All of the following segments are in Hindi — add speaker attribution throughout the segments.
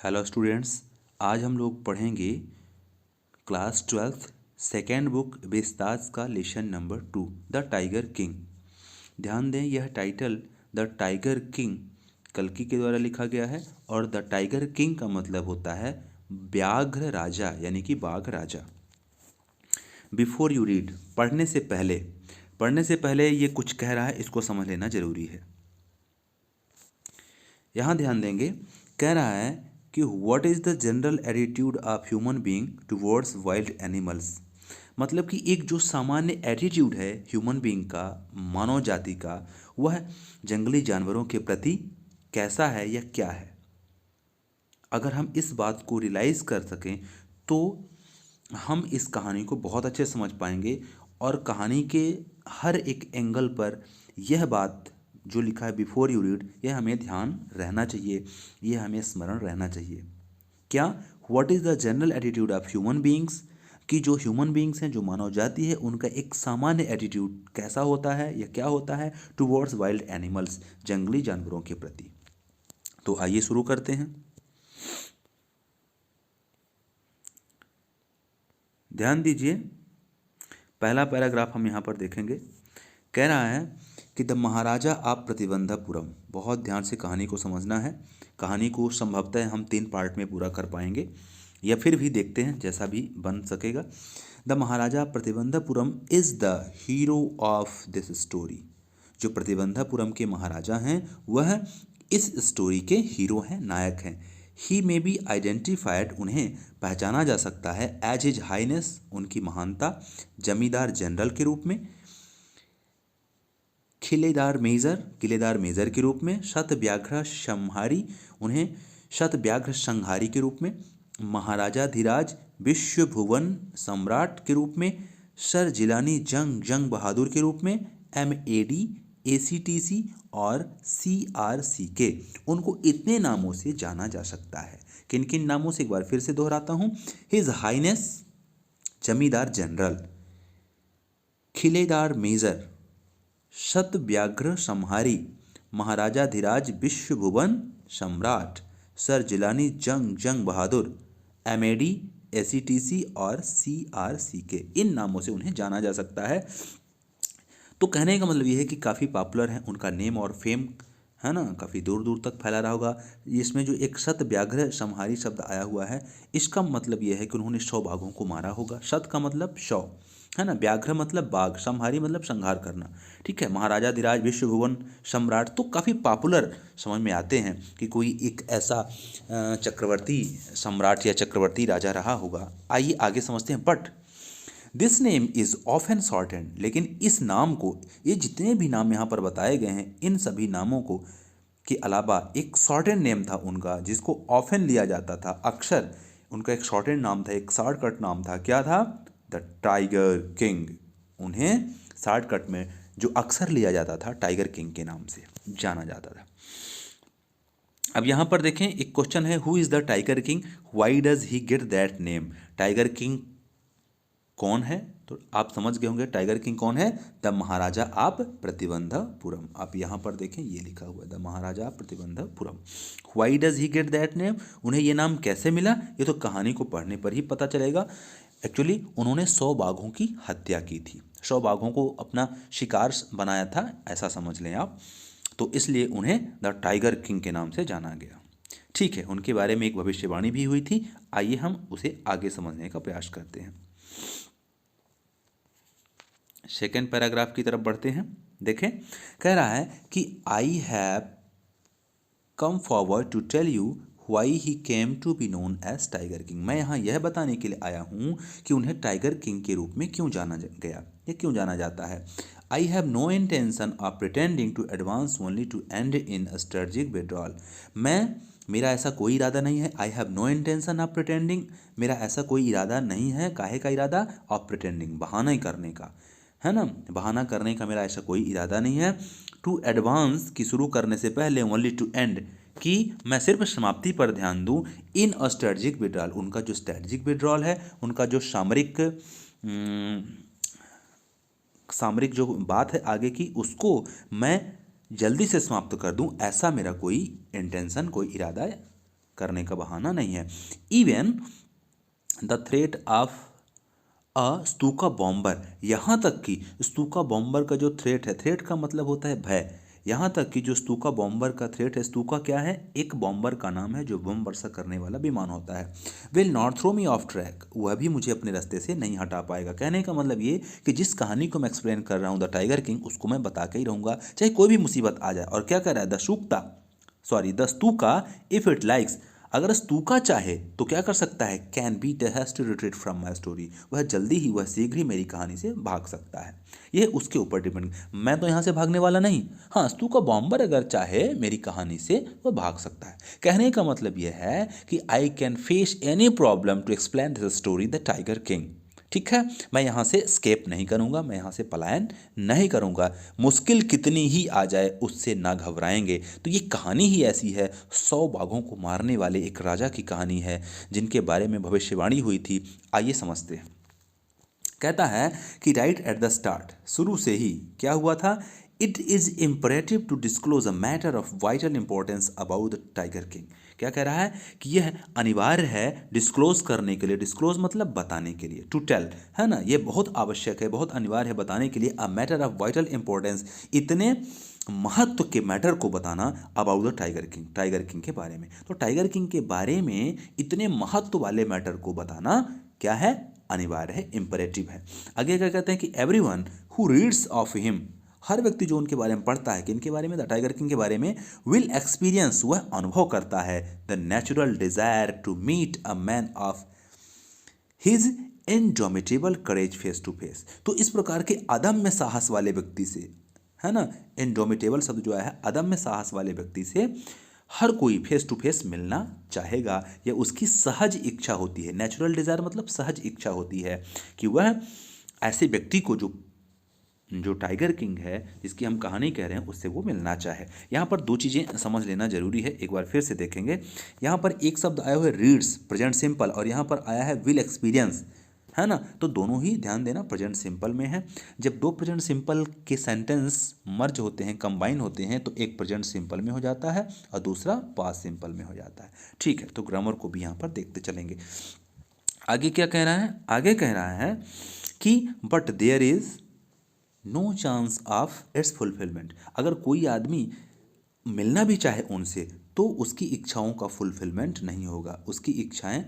Speaker 1: हेलो स्टूडेंट्स, आज हम लोग पढ़ेंगे क्लास 12th सेकेंड बुक बेस्ताज का lesson number 2 the tiger king. ध्यान दें, यह टाइटल द टाइगर किंग कल्कि के द्वारा लिखा गया है और द टाइगर किंग का मतलब होता है व्याघ्र राजा, यानी कि बाघ राजा। बिफोर यू रीड, पढ़ने से पहले ये कुछ कह रहा है, इसको समझ लेना जरूरी है। यहाँ ध्यान देंगे, कह रहा है कि what is the general attitude of human being towards wild animals. मतलब कि एक जो सामान्य एटीट्यूड है ह्यूमन बीइंग का, मानव जाति का, वह जंगली जानवरों के प्रति कैसा है या क्या है। अगर हम इस बात को रियलाइज़ कर सकें तो हम इस कहानी को बहुत अच्छे से समझ पाएंगे और कहानी के हर एक एंगल पर यह बात जो लिखा है बिफोर यू रीड, यह हमें ध्यान रहना चाहिए, यह हमें स्मरण रहना चाहिए। क्या? What is the general attitude of human beings, कि जो ह्यूमन बीइंग्स हैं, जो मानव जाति है, उनका एक सामान्य एटीट्यूड कैसा होता है या क्या होता है टुवर्ड्स वाइल्ड एनिमल्स, जंगली जानवरों के प्रति। तो आइए शुरू करते हैं। ध्यान दीजिए, पहला पैराग्राफ हम यहाँ पर देखेंगे। कह रहा है कि द महाराजा ऑफ प्रतिबंधापुरम। बहुत ध्यान से कहानी को समझना है। कहानी को संभवतः हम 3 पार्ट में पूरा कर पाएंगे या फिर भी देखते हैं, जैसा भी बन सकेगा। The maharaja Pratibandhapuram is the hero of this story. जो प्रतिबंधापुरम के महाराजा हैं वह इस स्टोरी के हीरो हैं, नायक हैं। ही में बी आइडेंटिफाइड, उन्हें पहचाना जा सकता है एज हिज हाइनेस, उनकी महानता, जमींदार जनरल के रूप में, किलेदार मेजर के रूप में, शतव्याघ्र संहारी, उन्हें शतव्याघ्र संहारी के रूप में, महाराजा धीराज विश्व भुवन सम्राट के रूप में, सर जिलानी जंग बहादुर के रूप में, MAD ACTC और CRCK। उनको इतने नामों से जाना जा सकता है। किन किन नामों से एक बार फिर से दोहराता हूँ। हिज हाइनेस जमींदार जनरल, खिलेदार मेजर, शतव्याघ्र संहारी, महाराजा धीराज विश्व भुवन सम्राट, सर जिलानी जंग बहादुर, MAD ACTC और CRCK, इन नामों से उन्हें जाना जा सकता है। तो कहने का मतलब ये है कि काफ़ी पॉपुलर है, उनका नेम और फेम है ना, काफ़ी दूर दूर तक फैला रहा होगा। इसमें जो एक शतव्याघ्र संहारी शब्द आया हुआ है, इसका मतलब ये है कि उन्होंने 100 बाघों को मारा होगा। शत का मतलब 100 है ना, व्याघ्र मतलब बाघ, संहारी मतलब संहार करना। ठीक है, महाराजा धीराज विश्व भुवन सम्राट तो काफ़ी पॉपुलर समझ में आते हैं कि कोई एक ऐसा चक्रवर्ती सम्राट या चक्रवर्ती राजा रहा होगा। आइए आगे समझते हैं। But this name is often shortened, लेकिन इस नाम को, ये जितने भी नाम यहाँ पर बताए गए हैं, इन सभी नामों को के अलावा एक शॉर्टेंड नेम था उनका, जिसको ऑफन लिया जाता था। अक्सर उनका एक शॉर्टेंड नाम था, एक शॉर्टकट नाम था। क्या था? The tiger king. उन्हें शॉर्टकट में जो अक्सर लिया जाता था, टाइगर किंग के नाम से जाना जाता था। अब यहाँ पर देखें, एक क्वेश्चन है, who is the tiger king, why does he get that name. Tiger king कौन है? तो आप समझ गए होंगे टाइगर किंग कौन है। The maharaja of Pratibandhapuram. आप यहाँ पर देखें, ये लिखा हुआ है the maharaja of Pratibandhapuram. Why does he get that name, उन्हें ये नाम कैसे मिला, ये तो कहानी को पढ़ने पर ही पता चलेगा। एक्चुअली उन्होंने 100 बाघों की हत्या की थी, 100 बाघों को अपना शिकार बनाया था, ऐसा समझ लें आप। तो इसलिए उन्हें द टाइगर किंग के नाम से जाना गया। ठीक है, उनके बारे में एक भविष्यवाणी भी हुई थी। आइए हम उसे आगे समझने का प्रयास करते हैं। सेकेंड पैराग्राफ की तरफ बढ़ते हैं। देखें, कह रहा है कि I have come forward to tell you why he came to be known as tiger king. मैं यहाँ यह बताने के लिए आया हूँ कि उन्हें टाइगर किंग के रूप में क्यों जाना गया या क्यों जाना जाता है। I have no intention of pretending to advance only to end in strategic withdrawal. मेरा ऐसा कोई इरादा नहीं है। I have no intention of pretending, मेरा ऐसा कोई इरादा नहीं है। काहे का इरादा? ऑफ प्रिटेंडिंग, बहाना करने का, है ना, बहाना करने का मेरा ऐसा कोई इरादा नहीं है। टू एडवांस, की शुरू करने से पहले, ओनली टू एंड, कि मैं सिर्फ समाप्ति पर ध्यान दूं। इन स्ट्रेटजिक विड्रॉल, उनका जो स्ट्रेटजिक विड्रॉल है, उनका जो सामरिक जो बात है आगे की, उसको मैं जल्दी से समाप्त कर दूं, ऐसा मेरा कोई इंटेंशन, कोई इरादा करने का बहाना नहीं है। Even the threat of Stuka bomber, यहाँ तक कि स्तूका बॉम्बर का जो थ्रेट है, थ्रेट का मतलब होता है भय, यहाँ तक कि जो स्तूका बॉम्बर का थ्रेट है, स्तूका क्या है, एक बॉम्बर का नाम है जो बम वर्षा करने वाला विमान होता है, will not throw me off track, वह भी मुझे अपने रास्ते से नहीं हटा पाएगा। कहने का मतलब ये कि जिस कहानी को मैं एक्सप्लेन कर रहा हूँ द टाइगर किंग, उसको मैं बता के ही रहूँगा चाहे कोई भी मुसीबत आ जाए। और क्या कह रहा है, the Stuka if it likes, अगर स्तूका चाहे तो क्या कर सकता है, can be has to retreat from my story, वह जल्दी ही, वह शीघ्र ही मेरी कहानी से भाग सकता है। यह उसके ऊपर डिपेंड, मैं तो यहाँ से भागने वाला नहीं। हाँ, स्तूका बॉम्बर अगर चाहे मेरी कहानी से वह भाग सकता है। कहने का मतलब यह है कि I can face any problem to explain this story the tiger king. ठीक है, मैं यहाँ से स्केप नहीं करूँगा, मैं यहाँ से पलायन नहीं करूँगा, मुश्किल कितनी ही आ जाए उससे ना घबराएंगे। तो ये कहानी ही ऐसी है, 100 बाघों को मारने वाले एक राजा की कहानी है जिनके बारे में भविष्यवाणी हुई थी। आइए समझते हैं। कहता है कि राइट एट द स्टार्ट, शुरू से ही क्या हुआ था, it is imperative to disclose a matter of vital importance about the tiger king. क्या कह रहा है कि यह अनिवार्य है डिस्क्लोज करने के लिए, डिस्क्लोज मतलब बताने के लिए, टू टेल, है ना, ये बहुत आवश्यक है, बहुत अनिवार्य है बताने के लिए, अ मैटर ऑफ वाइटल इंपॉर्टेंस, इतने महत्व के मैटर को बताना, about the tiger king, tiger king के बारे में। तो टाइगर किंग के बारे में इतने महत्व वाले मैटर को बताना क्या है, अनिवार्य है, इंपरेटिव है। आगे क्या कहते हैं कि everyone who reads of him, हर व्यक्ति जो उनके बारे में पढ़ता है, किनके बारे में, द टाइगर किंग के बारे में, विल एक्सपीरियंस, वह अनुभव करता है, the natural desire to meet a man of his indomitable courage face to face. तो इस प्रकार के अदम्य साहस वाले व्यक्ति से, है ना, इनडोमिटेबल शब्द जो है अदम्य साहस वाले व्यक्ति से हर कोई फेस टू फेस मिलना चाहेगा, यह उसकी सहज इच्छा होती है। नेचुरल डिज़ायर मतलब सहज इच्छा होती है कि वह ऐसे व्यक्ति को जो जो टाइगर किंग है, जिसकी हम कहानी कह रहे हैं, उससे वो मिलना चाहे। यहाँ पर दो चीज़ें समझ लेना जरूरी है, एक बार फिर से देखेंगे। यहाँ पर एक शब्द आया हुआ है रीड्स, प्रेजेंट सिंपल, और यहाँ पर आया है विल एक्सपीरियंस, है ना, तो दोनों ही ध्यान देना प्रेजेंट सिंपल में है। जब दो प्रेजेंट सिंपल के सेंटेंस मर्ज होते हैं, कंबाइन होते हैं, तो एक प्रेजेंट सिंपल में हो जाता है और दूसरा पास्ट सिंपल में हो जाता है। ठीक है, तो ग्रामर को भी यहाँ पर देखते चलेंगे। आगे क्या कह रहा है, आगे कह रहा है कि but there is no chance of its fulfilment, अगर कोई आदमी मिलना भी चाहे उनसे तो उसकी इच्छाओं का फुलफिलमेंट नहीं होगा, उसकी इच्छाएं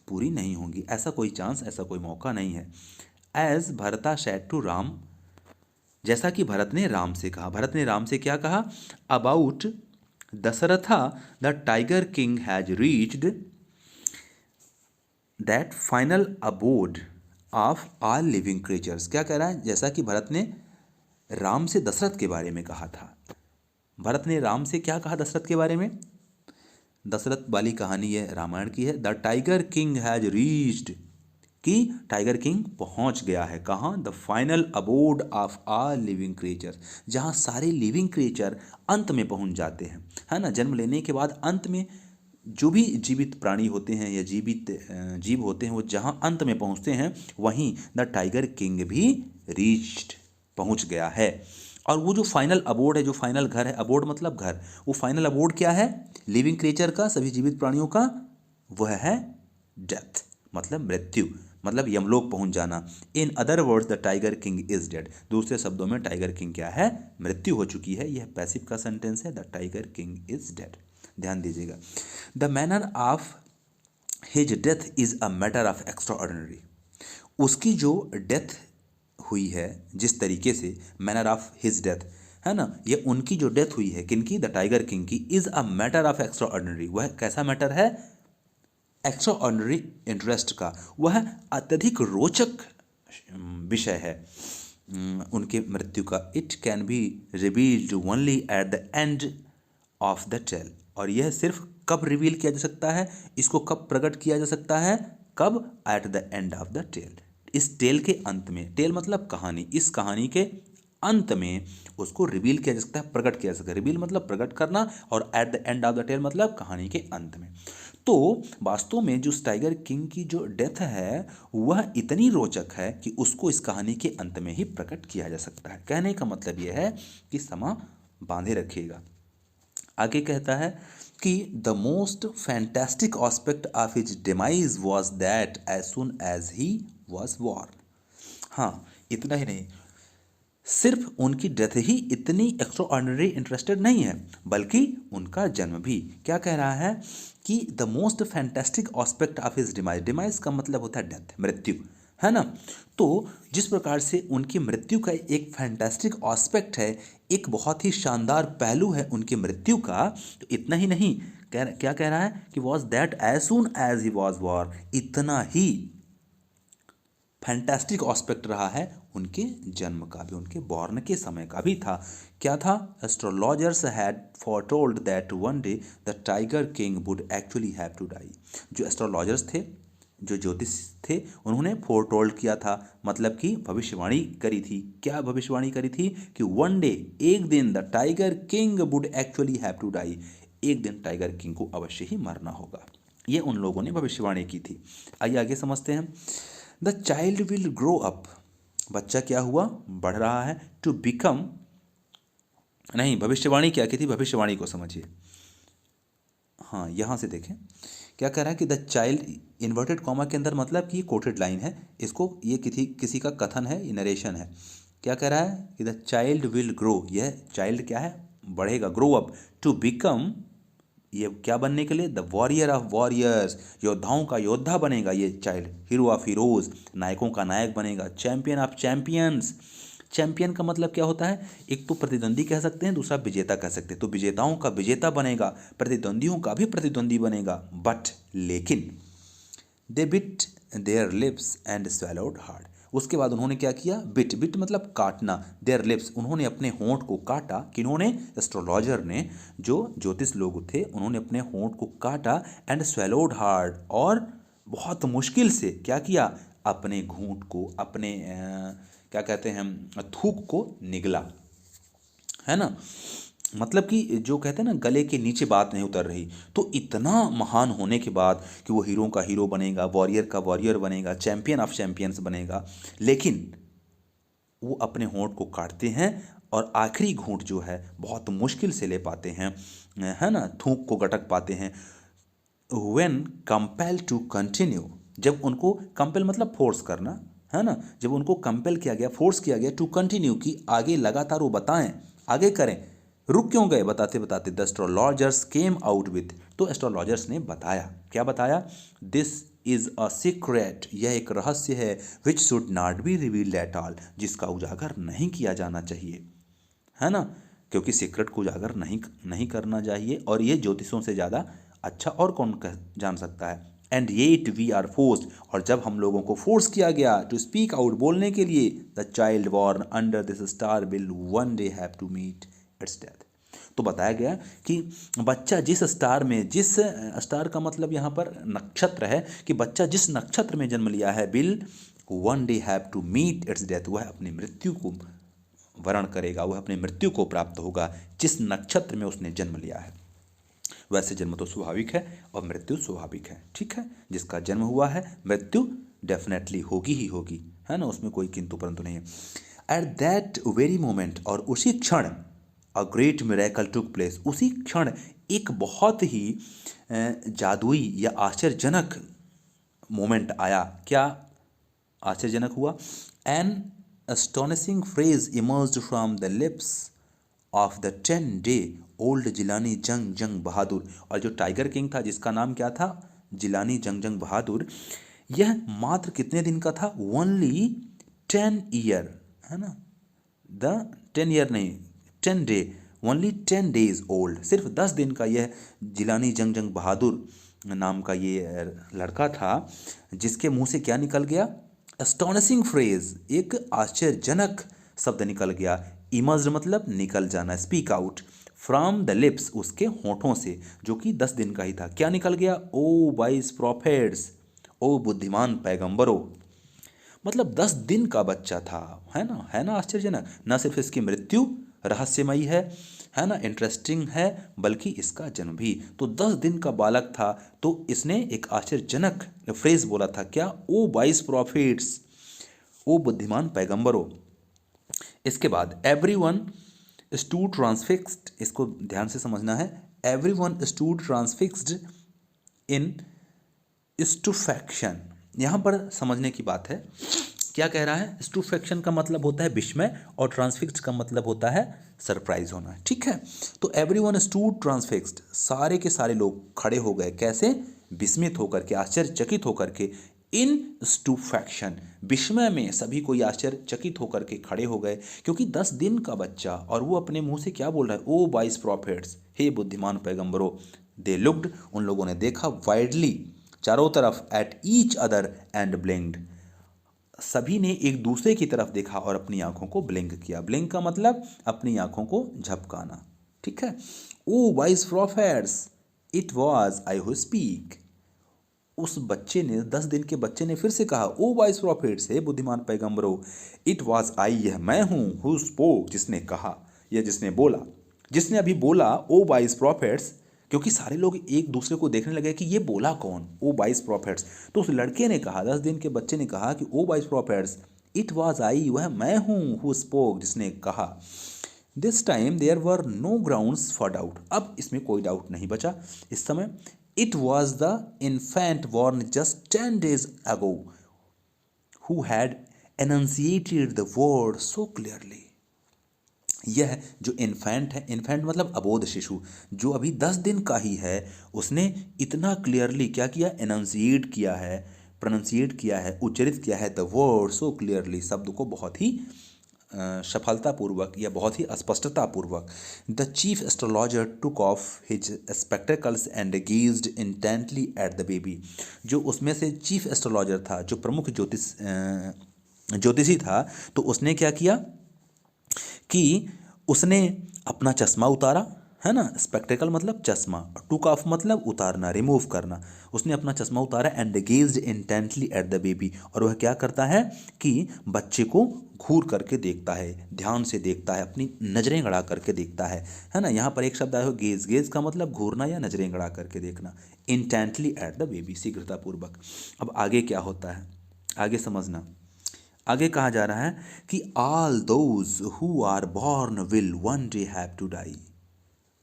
Speaker 1: पूरी नहीं होंगी, ऐसा कोई चांस, ऐसा कोई मौका नहीं है। एज भरता सेड टू राम, जैसा कि भरत ने राम से कहा, भरत ने राम से क्या कहा, about Dasharatha the tiger king has reached that final abode of all living creatures. क्या कह रहा है, जैसा कि भरत ने राम से दशरथ के बारे में कहा था। भरत ने राम से क्या कहा दशरथ के बारे में, दशरथ वाली कहानी है रामायण की है, the tiger king has reached, कि टाइगर किंग पहुंच गया है कहाँ, the final abode of all living creature, जहाँ सारे लिविंग क्रिएचर अंत में पहुंच जाते हैं, है ना, जन्म लेने के बाद अंत में जो भी जीवित प्राणी होते हैं या जीवित जीव होते हैं, वो जहाँ अंत में पहुँचते हैं, वहीं द टाइगर किंग भी रीच्ड, पहुँच गया है। और वो जो फाइनल अबोर्ड है, जो फाइनल घर है, अबोर्ड मतलब घर, वो फाइनल अबोर्ड क्या है, लिविंग क्रिएचर का, सभी जीवित प्राणियों का, वह है डेथ, मतलब मृत्यु, मतलब यमलोक पहुंच जाना। In other words the tiger king is dead, दूसरे शब्दों में टाइगर किंग क्या है, मृत्यु हो चुकी है। यह पैसिव का सेंटेंस है, the tiger king is dead, ध्यान दीजिएगा। The manner of his death is a matter of extra ordinary, उसकी जो डेथ हुई है, जिस तरीके से, मैनर ऑफ हिज डेथ, है ना, ये उनकी जो डेथ हुई है, किनकी, द टाइगर किंग की, is a matter of extra ordinary, वह कैसा मैटर है, एक्स्ट्रा ऑर्डिनरी इंटरेस्ट का, वह अत्यधिक रोचक विषय है उनके मृत्यु का। It can be revealed only at the end of the tale, और यह सिर्फ कब रिवील किया जा सकता है, इसको कब प्रकट किया जा सकता है, कब, at the end of the tale, इस टेल के अंत में, टेल मतलब कहानी, इस कहानी के अंत में उसको रिवील किया जा सकता है, प्रकट किया जा सकता है। रिवील मतलब प्रकट करना, और at the end of the tale मतलब कहानी के अंत में। तो वास्तव में जो टाइगर किंग की जो डेथ है, वह इतनी रोचक है कि उसको इस कहानी के अंत में ही प्रकट किया जा सकता है। कहने का मतलब यह है कि समा बांधे रखिएगा। आगे कहता है कि the most fantastic aspect of his demise was that as soon as he was born. हाँ, इतना ही नहीं, सिर्फ उनकी डेथ ही इतनी एक्स्ट्राऑर्डिनरी इंटरेस्टेड नहीं है, बल्कि उनका जन्म भी। क्या कह रहा है कि the most fantastic aspect of his demise, demise का मतलब होता है डेथ, मृत्यु, है ना। तो जिस प्रकार से उनकी मृत्यु का एक फैंटास्टिक ऑस्पेक्ट है, एक बहुत ही शानदार पहलू है उनकी मृत्यु का, तो इतना ही नहीं, क्या कह रहा है कि was that as soon as he was born, इतना ही फैंटास्टिक ऑस्पेक्ट रहा है उनके जन्म का भी, उनके बॉर्न के समय का भी था। क्या था? Astrologers had foretold that one day the tiger king would actually have to die. जो एस्ट्रोलॉजर्स थे, जो ज्योतिष थे, उन्होंने फोरटोल्ड किया था, मतलब कि भविष्यवाणी करी थी। क्या भविष्यवाणी करी थी? कि वन डे, एक दिन, the tiger king would actually have to die, एक दिन टाइगर किंग को अवश्य ही मरना होगा। ये उन लोगों ने भविष्यवाणी की थी। आइए आगे समझते हैं। The child will grow up, बच्चा क्या हुआ? बढ़ रहा है। टू बिकम, नहीं, भविष्यवाणी क्या की थी? भविष्यवाणी को समझिए। हाँ, यहाँ से देखें क्या कह रहा है कि द चाइल्ड, इन्वर्टेड कॉमा के अंदर, मतलब कि ये कोटेड लाइन है, इसको, ये किसी का कथन है, ये नरेशन है। क्या कह रहा है कि द चाइल्ड विल ग्रो, यह चाइल्ड क्या है? बढ़ेगा, ग्रो अप, टू बिकम, ये क्या बनने के लिए? द वॉरियर ऑफ वॉरियर्स, योद्धाओं का योद्धा बनेगा ये चाइल्ड। हीरो ऑफ हीरोज, नायकों का नायक बनेगा। चैंपियन ऑफ चैंपियंस, चैंपियन का मतलब क्या होता है? एक तो प्रतिद्वंदी कह सकते हैं, दूसरा विजेता कह सकते हैं। तो विजेताओं का विजेता बनेगा, प्रतिद्वंदियों का भी प्रतिद्वंदी बनेगा। बट, लेकिन, they bit their lips and swallowed hard, उसके बाद उन्होंने क्या किया? बिट, बिट मतलब काटना, देयर लिप्स, उन्होंने अपने होंठ को काटा। किन्होंने? एस्ट्रोलॉजर ने, जो ज्योतिष लोग थे, उन्होंने अपने होंठ को काटा। एंड स्वेलोड हार्ड, और बहुत मुश्किल से क्या किया? अपने घूंट को, अपने क्या कहते हैं, थूक को निगला, है ना। मतलब कि जो कहते हैं ना, गले के नीचे बात नहीं उतर रही। तो इतना महान होने के बाद कि वो हीरो का हीरो बनेगा, वॉरियर का वॉरियर बनेगा, चैंपियन ऑफ चैंपियंस बनेगा, लेकिन वो अपने होंठ को काटते हैं और आखिरी घूंट जो है बहुत मुश्किल से ले पाते हैं, है ना, थूक को गटक पाते हैं। व्हेन कंपेल टू कंटिन्यू, जब उनको, कंपेल मतलब फोर्स करना, है ना, जब उनको कंपेल किया गया, फोर्स किया गया, टू कंटिन्यू, कि आगे लगातार वो बताएं, आगे करें, रुक क्यों गए बताते बताते? The astrologers came out with, तो एस्ट्रोलॉजर्स ने बताया, क्या बताया? दिस इज अ सीक्रेट, यह एक रहस्य है, which should not be revealed at all, जिसका उजागर नहीं किया जाना चाहिए, है ना, क्योंकि सीक्रेट को उजागर नहीं करना चाहिए, और ये ज्योतिषों से ज़्यादा अच्छा और कौन जान सकता है। And yet we are forced, और जब हम लोगों को फोर्स किया गया टू स्पीक आउट, बोलने के लिए, the child born under this star will one day have to meet its death, तो बताया गया कि बच्चा जिस स्टार में, जिस स्टार का मतलब यहाँ पर नक्षत्र है, कि बच्चा जिस नक्षत्र में जन्म लिया है, will one day have to meet its death, वह अपनी मृत्यु को वर्ण करेगा, वह अपनी मृत्यु को प्राप्त होगा जिस नक्षत्र में उसने जन्म लिया है। वैसे जन्म तो स्वाभाविक है और मृत्यु स्वाभाविक है, ठीक है, जिसका जन्म हुआ है मृत्यु डेफिनेटली होगी ही होगी, है ना, उसमें कोई किंतु परंतु नहीं है। एट दैट वेरी मोमेंट, और उसी क्षण, a great miracle took place, उसी क्षण एक बहुत ही जादुई या आश्चर्यजनक मोमेंट आया। क्या आश्चर्यजनक हुआ? An astonishing phrase emerged from the lips of the 10-day old Jilani जंग जंग बहादुर, और जो टाइगर किंग था, जिसका नाम क्या था? जिलानी जंग जंग बहादुर, यह मात्र कितने दिन का था? ओनली 10 ईयर, है ना, द 10 ईयर नहीं, 10 डे, ओनली 10 days ओल्ड, सिर्फ 10 दिन का यह जिलानी जंग जंग बहादुर नाम का ये लड़का था, जिसके मुंह से क्या निकल गया? एस्टोनिशिंग फ्रेज, एक आश्चर्यजनक शब्द निकल गया। इमर्ज मतलब निकल जाना, speak out, from the lips, उसके होठों से, जो कि 10 दिन का ही था। क्या निकल गया? ओ वाइस प्रॉफेट्स, ओ बुद्धिमान पैगंबरों, मतलब 10 दिन का बच्चा था, है ना आश्चर्यजनक। न सिर्फ इसकी मृत्यु रहस्यमयी है ना, इंटरेस्टिंग है, बल्कि इसका जन्म भी। तो 10 दिन का बालक था, तो इसने एक आश्चर्यजनक फ्रेज बोला था, क्या? ओ वाइस प्रॉफिट्स, ओ बुद्धिमान पैगंबरों। इसके बाद एवरीवन स्टू ट्रांसफिक्स्ड, इसको ध्यान से समझना है, एवरीवन स्टूड ट्रांसफिक्स्ड इन स्टुफैक्शन। यहाँ पर समझने की बात है, क्या कह रहा है? स्टुफैक्शन का मतलब होता है विस्मय और ट्रांसफिक्स्ड का मतलब होता है सरप्राइज होना। ठीक है, तो एवरीवन स्टूड ट्रांसफिक्स्ड, सारे के सारे लोग खड़े हो गए। कैसे? विस्मित होकर के, आश्चर्यचकित होकर के। इन स्टुफैक्शन, विस्मय में सभी कोई आश्चर्यचकित होकर के खड़े हो गए, क्योंकि 10 दिन का बच्चा, और वो अपने मुंह से क्या बोल रहा है? ओ वाइस प्रॉफिट्स, हे बुद्धिमान पैगंबरों। दे लुक्ड, उन लोगों ने देखा, वाइडली, चारों तरफ, एट ईच अदर एंड ब्लिंक्ड, सभी ने एक दूसरे की तरफ देखा और अपनी आंखों को ब्लिंक किया। ब्लिंक का मतलब अपनी आंखों को झपकाना। ठीक है। O wise prophets, it was I who speak, उस बच्चे ने, 10 दिन के बच्चे ने फिर से कहा, ओ वाइस प्रॉफिट्स, हे बुद्धिमान पैगंबरों, इट वाज आई, यह मैं हूं, हु स्पोक, जिसने कहा, या जिसने बोला। जिसने अभी बोला ओ वाइस प्रॉफिट्स, क्योंकि सारे लोग एक दूसरे को देखने लगे कि ये बोला कौन, ओ वाइस प्रॉफिट्स। तो उस लड़के ने कहा, 10 दिन के बच्चे ने कहा कि O wise prophets, it was I, वह मैं हूं, हु स्पोक, जिसने कहा। This time there were no grounds for doubt, अब इसमें कोई डाउट नहीं बचा इस समय। It was the infant born just 10 days ago who had enunciated the word so clearly, यह जो इन्फेंट है, इन्फेंट मतलब अबोध शिशु, जो अभी 10 दिन का ही है, उसने इतना क्लियरली क्या किया? एनंसिएट किया है, प्रोनाउंसिएट किया है, उच्चरित किया है द वर्ड सो क्लियरली, शब्द को बहुत ही सफलतापूर्वक या बहुत ही स्पष्टतापूर्वक। The chief astrologer took off his spectacles and gazed intently at the baby, जो उसमें से चीफ एस्ट्रोलॉजर था, जो प्रमुख ज्योतिषी था, तो उसने क्या किया कि उसने अपना चश्मा उतारा, है ना, स्पेक्टेकल मतलब चश्मा, टुक ऑफ मतलब उतारना, रिमूव करना। उसने अपना चश्मा उतारा, and gazed intently at the baby, और वह क्या करता है कि बच्चे को घूर करके देखता है, ध्यान से देखता है, अपनी नज़रें गड़ा करके देखता है ना। यहाँ पर एक शब्द आया हो गेज, गेज का मतलब घूरना या नज़रें गड़ा करके देखना। इंटेंटली एट द बेबी, शीघ्रतापूर्वक। अब आगे क्या होता है, आगे समझना। आगे कहा जा रहा है कि all those who are born will one day have to die,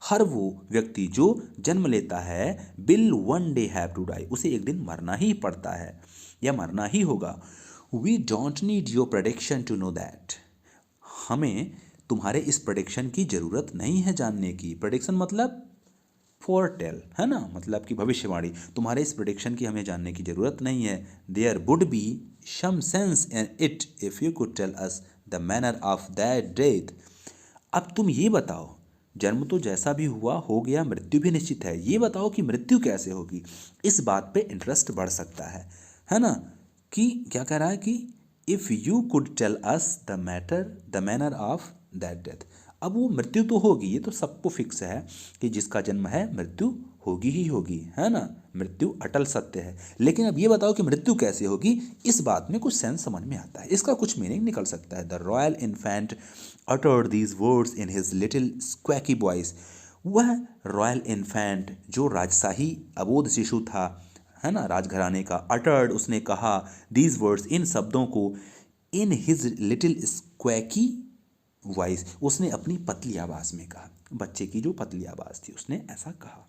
Speaker 1: हर वो व्यक्ति जो जन्म लेता है, will one day have to die, उसे एक दिन मरना ही पड़ता है या मरना ही होगा। We don't need your prediction to know that, हमें तुम्हारे इस प्रेडिक्शन की ज़रूरत नहीं है जानने की। प्रेडिक्शन मतलब फोरटेल, है ना, मतलब कि भविष्यवाणी। तुम्हारे इस प्रेडिक्शन की हमें जानने की ज़रूरत नहीं है। There would be some sense in it if you could tell us the manner of that death, अब तुम ये बताओ, जन्म तो जैसा भी हुआ हो गया, मृत्यु भी निश्चित है, ये बताओ कि मृत्यु कैसे होगी, इस बात पे इंटरेस्ट बढ़ सकता है ना। कि क्या कह रहा है कि if you could tell us the manner of that death, अब वो मृत्यु तो होगी, ये तो सबको फिक्स है कि जिसका जन्म है मृत्यु होगी ही होगी, है ना, मृत्यु अटल सत्य है। लेकिन अब ये बताओ कि मृत्यु कैसे होगी, इस बात में कुछ सेंस समझ में आता है, इसका कुछ मीनिंग निकल सकता है। The royal infant uttered these words in his little squeaky voice, वह रॉयल इन्फेंट जो राजशाही अबोध शिशु था, है ना, राजघराने का, uttered उसने कहा, these words इन शब्दों को, in his little squeaky voice उसने अपनी पतली आवाज़ में कहा, बच्चे की जो पतली आवाज़ थी उसने ऐसा कहा,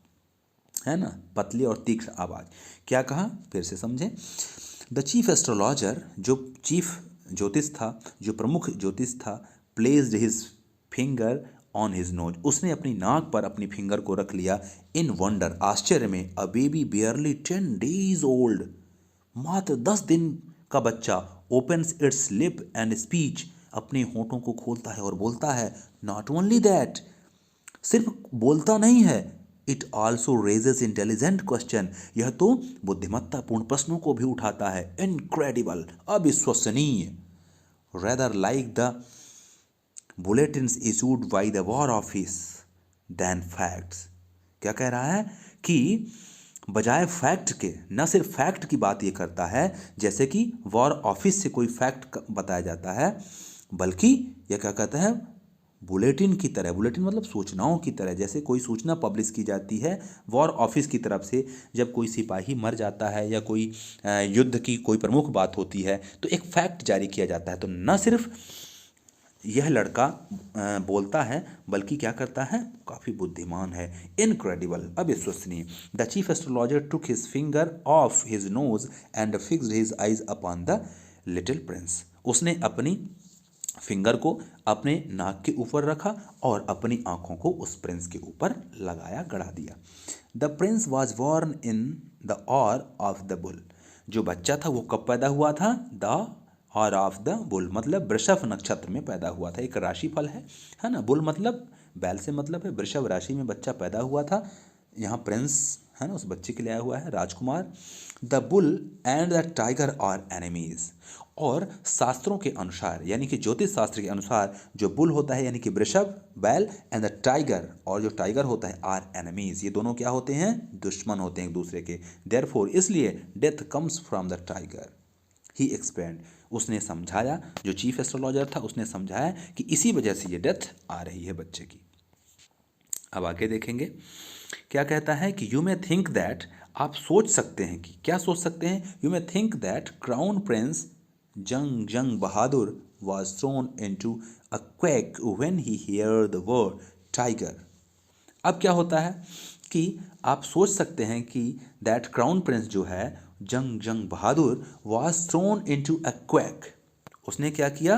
Speaker 1: है ना, पतली और तीक्ष्ण आवाज़। क्या कहा, फिर से समझें। द चीफ एस्ट्रोलॉजर, जो चीफ ज्योतिष था, जो प्रमुख ज्योतिष था, placed his finger on his nose, उसने अपनी नाक पर अपनी फिंगर को रख लिया। इन वंडर, आश्चर्य में, a baby barely 10 days old, मात्र 10 दिन का बच्चा, opens it's lip and speech, अपने होठों को खोलता है और बोलता है। नॉट ओनली दैट, सिर्फ बोलता नहीं है, it also raises intelligent question, यह तो बुद्धिमत्तापूर्ण प्रश्नों को भी उठाता है। इनक्रेडिबल, अविश्वसनीय। Rather like the bulletins issued by the war office than facts, क्या कह रहा है कि बजाय फैक्ट के, न सिर्फ फैक्ट की बात ये करता है जैसे कि वॉर ऑफिस से कोई फैक्ट बताया जाता है, बल्कि यह क्या कहता है, बुलेटिन की तरह, बुलेटिन मतलब सूचनाओं की तरह, जैसे कोई सूचना पब्लिश की जाती है वॉर ऑफिस की तरफ से, जब कोई सिपाही मर जाता है या कोई युद्ध की कोई प्रमुख बात होती है तो एक फैक्ट जारी किया जाता है। तो न सिर्फ यह लड़का बोलता है बल्कि क्या करता है, काफ़ी बुद्धिमान है। इनक्रेडिबल, अविश्वसनीय। The chief astrologer took his finger of his nose and fixed his eyes upon the little Prince. उसने अपनी फिंगर को अपने नाक के ऊपर रखा और अपनी आंखों को उस प्रिंस के ऊपर लगाया, गड़ा दिया। The Prince was born in the or of the bull. जो बच्चा था वो कब पैदा हुआ था, the or of the bull मतलब वृषभ नक्षत्र में पैदा हुआ था। एक राशिफल है ना। बुल मतलब बैल से मतलब है, वृषभ राशि में बच्चा पैदा हुआ था। यहाँ प्रिंस है ना, उस बच्चे के लिए आया हुआ है, राजकुमार। The bull and the tiger are enemies. और शास्त्रों के अनुसार यानी कि ज्योतिष शास्त्र के अनुसार जो बुल होता है यानी कि वृषभ बैल एंड द टाइगर, और जो टाइगर होता है आर एनिमीज, ये दोनों क्या होते हैं, दुश्मन होते हैं एक दूसरे के। देयरफॉर इसलिए death comes from the tiger, he explained. उसने समझाया, जो चीफ एस्ट्रोलॉजर था उसने समझाया कि इसी वजह से ये डेथ आ रही है बच्चे की। अब आगे देखेंगे क्या कहता है कि यू मे थिंक दैट, आप सोच सकते हैं कि, क्या सोच सकते हैं, you may think that crown prince Jung Jung Bahadur was thrown into a quake when he heard the word tiger। अब क्या होता है कि आप सोच सकते हैं कि दैट क्राउन प्रिंस जो है जंग जंग बहादुर was thrown into a quake, उसने क्या किया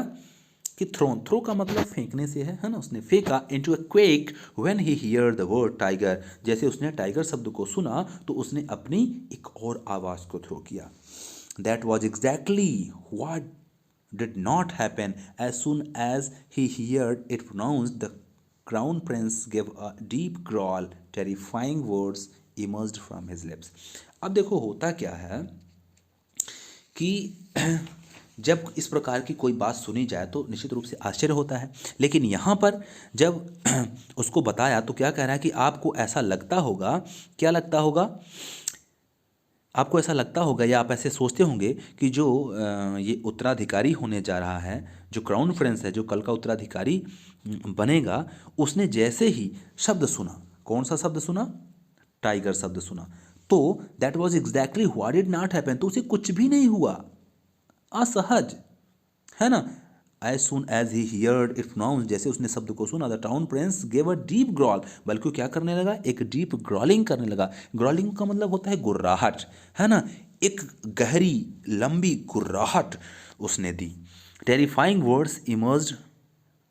Speaker 1: कि थ्रो का मतलब फेंकने से है ना, उसने फेंका into a quake when he heard the word tiger। जैसे उसने टाइगर शब्द को सुना तो उसने अपनी एक और आवाज़ को थ्रो किया। That was exactly what did not happen as soon as he heard it pronounced। The crown prince gave a deep growl, terrifying words emerged from his lips। अब देखो होता क्या है कि जब इस प्रकार की कोई बात सुनी जाए तो निश्चित रूप से आश्चर्य होता है, लेकिन यहाँ पर जब उसको बताया तो क्या कह रहा है कि आपको ऐसा लगता होगा, क्या लगता होगा, आपको ऐसा लगता होगा या आप ऐसे सोचते होंगे कि जो ये उत्तराधिकारी होने जा रहा है, जो क्राउन प्रिंस है, जो कल का उत्तराधिकारी बनेगा, उसने जैसे ही शब्द सुना, कौन सा शब्द सुना, टाइगर शब्द सुना, तो that was exactly what did not happen, तो उसे कुछ भी नहीं हुआ, असहज है ना। As soon as he heard it pronounce, जैसे उसने शब्द को सुना, the town prince gave a deep growl, बल्कि क्या करने लगा, एक डीप ग्रॉलिंग करने लगा। ग्रॉलिंग का मतलब होता है गुर्राहट, है ना, एक गहरी लंबी गुर्राहट उसने दी। Terrifying words emerged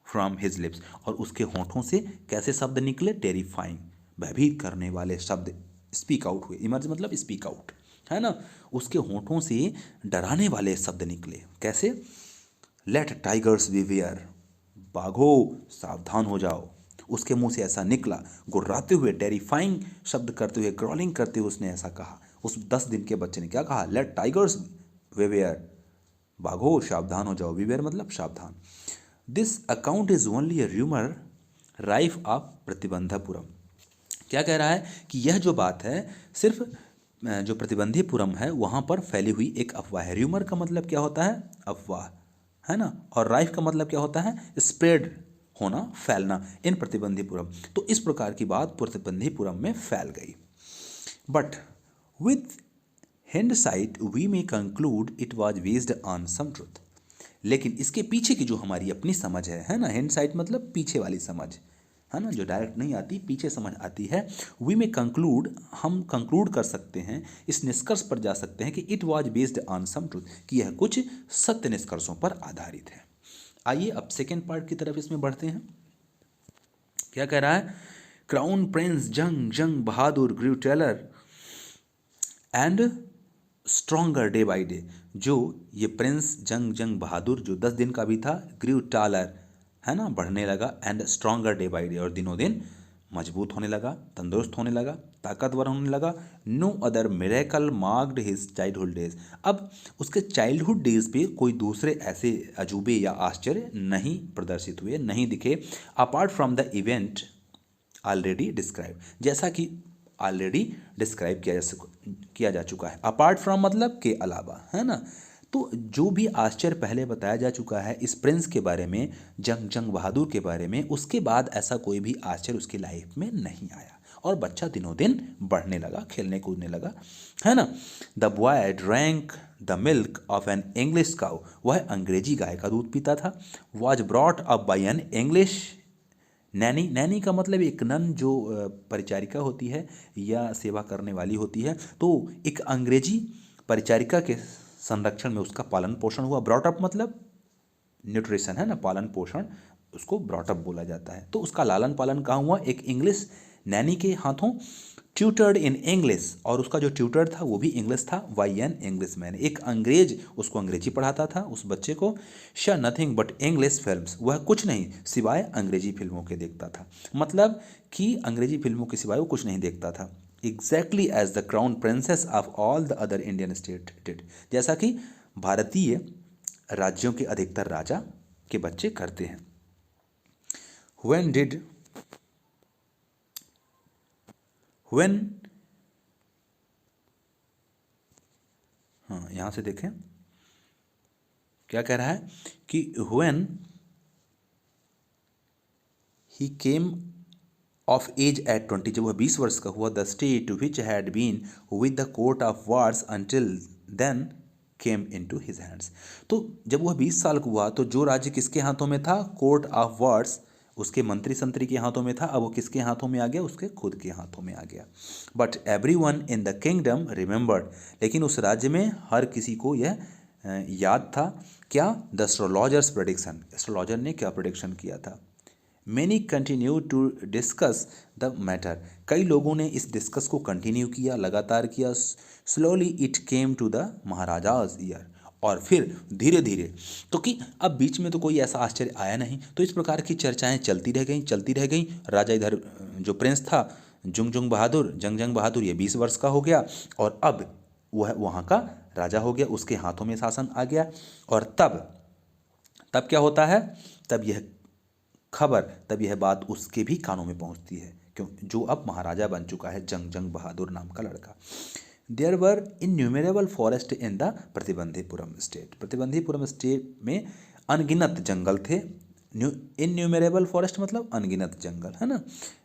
Speaker 1: from his lips, और उसके होठों से कैसे शब्द निकले, टेरिफाइंग, भयभीत करने वाले शब्द स्पीक आउट हुए। इमर्ज मतलब स्पीक आउट, है ना, उसके होठों से डराने वाले शब्द निकले। कैसे, लेट टाइगर्स बीवियर, बाघो सावधान हो जाओ। उसके मुंह से ऐसा निकला, गुर्राते हुए, टेरिफाइंग शब्द करते हुए, ग्रॉलिंग करते हुए उसने ऐसा कहा। उस 10 दिन के बच्चे ने क्या कहा, लेट टाइगर्स बीवियर, बाघो सावधान हो जाओ, बीवियर मतलब सावधान। This account is only a rumour rife of Pratibandhapuram. क्या कह रहा है कि यह जो बात है सिर्फ जो प्रतिबंधीपुरम है वहाँ पर फैली हुई एक अफवाह है। र्यूमर का मतलब क्या होता है, अफवाह, है ना, और राइफ का मतलब क्या होता है, स्प्रेड होना, फैलना, इन प्रतिबंधीपुरम। तो इस प्रकार की बात प्रतिबंधीपुरम में फैल गई। But with hindsight we may conclude it was based on some truth. लेकिन इसके पीछे की जो हमारी अपनी समझ है ना, हिंडसाइट मतलब पीछे वाली समझ, है ना, जो डायरेक्ट नहीं आती, पीछे समझ आती है। वी में कंक्लूड, हम कंक्लूड कर सकते हैं, इस निष्कर्ष पर जा सकते हैं कि it was based on some truth, कि यह कुछ सत्य निष्कर्षों पर आधारित है। आइए अब सेकेंड पार्ट की तरफ इसमें बढ़ते हैं। क्या कह रहा है, crown prince Jung Jung Bahadur grew taller and stronger day by day. जो ये प्रिंस जंग जंग बहादुर जो 10 दिन का भी था, ग्रू टालर, है ना, बढ़ने लगा, and stronger day by day, और दिनों दिन मजबूत होने लगा, तंदुरुस्त होने लगा, ताकतवर होने लगा। No other miracle marked his childhood days. अब उसके चाइल्डहुड डेज पे कोई दूसरे ऐसे अजूबे या आश्चर्य नहीं प्रदर्शित हुए, नहीं दिखे, apart from the event already describe, जैसा कि ऑलरेडी डिस्क्राइब किया जा चुका है। अपार्ट फ्रॉम मतलब के अलावा, है ना। तो जो भी आश्चर्य पहले बताया जा चुका है इस प्रिंस के बारे में, जंग जंग बहादुर के बारे में, उसके बाद ऐसा कोई भी आश्चर्य उसकी लाइफ में नहीं आया, और बच्चा दिनों दिन बढ़ने लगा, खेलने कूदने लगा, है ना। The boy drank the milk of an English cow, वह अंग्रेजी गाय का दूध पीता था। Was brought up by an English Naini, Naini का मतलब एक नन जो परिचारिका होती है या सेवा करने वाली होती है, तो एक अंग्रेजी परिचारिका के संरक्षण में उसका पालन पोषण हुआ। ब्रॉट अप मतलब न्यूट्रिशन है ना, पालन पोषण, उसको ब्रॉटअप बोला जाता है। तो उसका लालन पालन कहाँ हुआ? एक इंग्लिश नैनी के हाथों। ट्यूटर्ड इन इंग्लिश, और उसका जो ट्यूटर था वो भी इंग्लिश था, वाई एन इंग्लिश मैन, एक अंग्रेज उसको अंग्रेजी पढ़ाता था उस बच्चे को। श नथिंग बट इंग्लिश फिल्म्स, वह कुछ नहीं सिवाय अंग्रेजी फिल्मों के देखता था, मतलब कि अंग्रेजी फिल्मों के सिवाय वो कुछ नहीं देखता था। Exactly as the crown princes of all the other Indian state did, जैसा कि भारतीय राज्यों के अधिकतर राजा के बच्चे करते हैं। when हाँ, यहां से देखें क्या कह रहा है कि when he came of age at 20, जब वह 20 वर्ष का हुआ, the state which had been with the court of wars until then came into his hands, तो जब वह 20 साल का हुआ तो जो राज्य किसके हाथों में था? कोर्ट ऑफ वार्स, उसके मंत्री संतरी के हाथों में था। अब वो किसके हाथों में आ गया? उसके खुद के हाथों में आ गया। But everyone in the kingdom remembered, लेकिन उस राज्य में हर किसी को यह याद था क्या? द एस्ट्रोलॉजर्स प्रेडिक्शन, एस्ट्रोलॉजर ने क्या प्रेडिक्शन किया था। Many continue to discuss the matter, कई लोगों ने इस डिस्कस को कंटिन्यू किया, लगातार किया। Slowly it came to the maharaja's ear, और फिर धीरे धीरे, तो कि अब बीच में तो कोई ऐसा आश्चर्य आया नहीं, तो इस प्रकार की चर्चाएं चलती रह गईं, चलती रह गईं। राजा इधर जो प्रिंस था जंग बहादुर, ये 20 वर्ष का हो गया, और अब वह वहाँ का राजा हो गया, उसके हाथों में शासन आ गया। और तब क्या होता है? तब यह बात उसके भी कानों में पहुंचती है, क्यों? जो अब महाराजा बन चुका है, जंग बहादुर नाम का लड़का। There were innumerable forest in the Pratibandhipuram state, Pratibandhipuram state में अनगिनत जंगल थे। इन्यूमरेबल फॉरेस्ट मतलब अनगिनत जंगल, है ना।